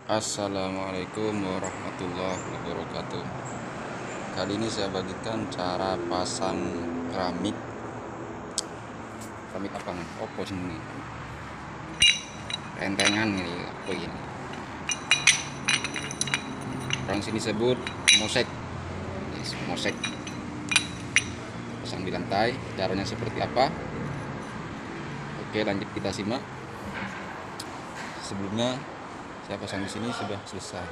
Assalamualaikum warahmatullahi wabarakatuh. Kali ini saya bagikan cara pasang keramik. Keramik apa nih? Opo sini. Rentengan ini apa ini? Orang sini sebut mosek. Yes, mosek. Pasang di lantai. Caranya seperti apa? Oke, lanjut kita simak. Sebelumnya saya pasang di sini sudah selesai.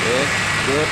Good.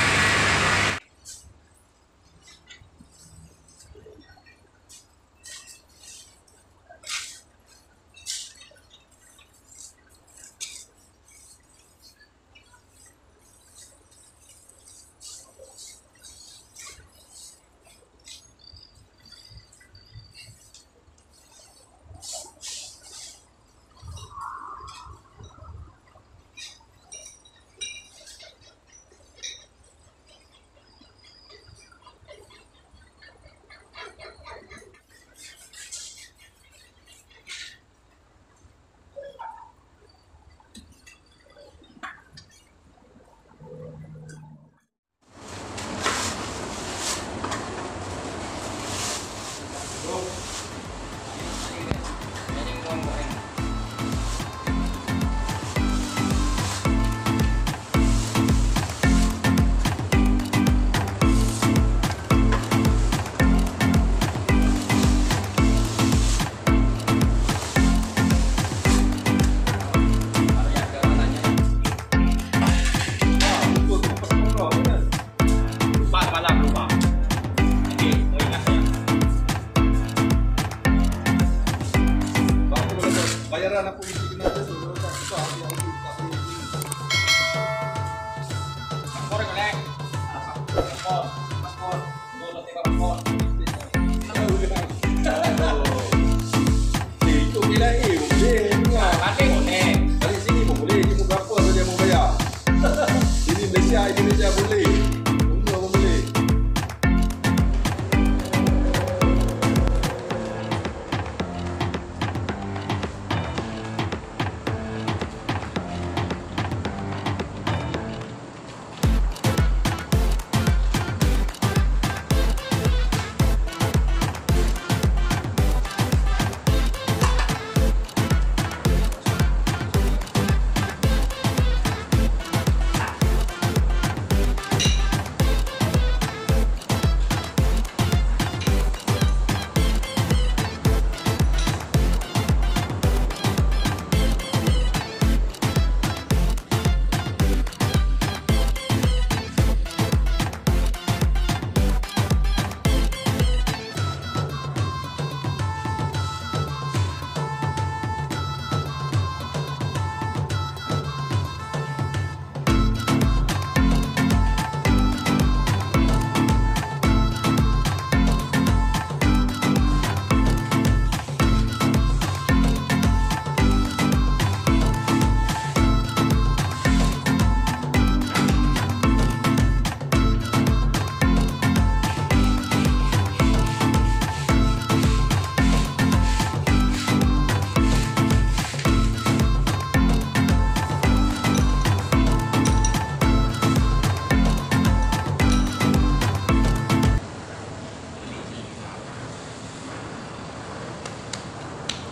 Bayaran aku isi aja dulu tak susah yang kita ini. Paspor golek. Paspor. Boleh tiga paspor. Itu bila boleh enggak? Pakai boleh. Dari sini boleh, ini berapa saja mau bayar. Ini Indonesia boleh. Semua boleh.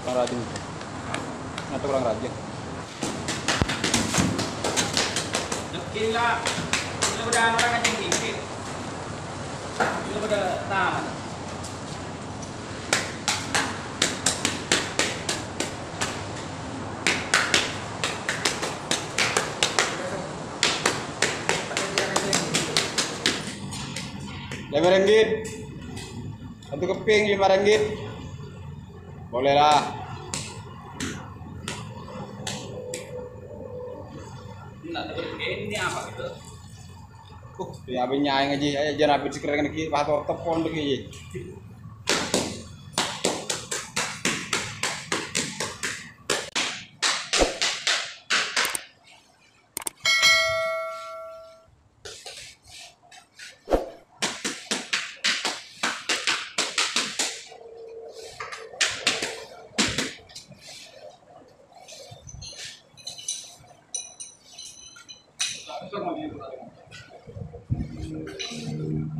Kurang rajin atau kurang rajin? Gila, ini udah orang kacang dikit. Ini udah tahan. RM5 satu keping RM5 boleh lah. Ini apa gitu? Ya abis nyaing aja, jangan habis sekarang lagi pastor tepon lagi.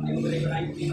Yang beri lagi.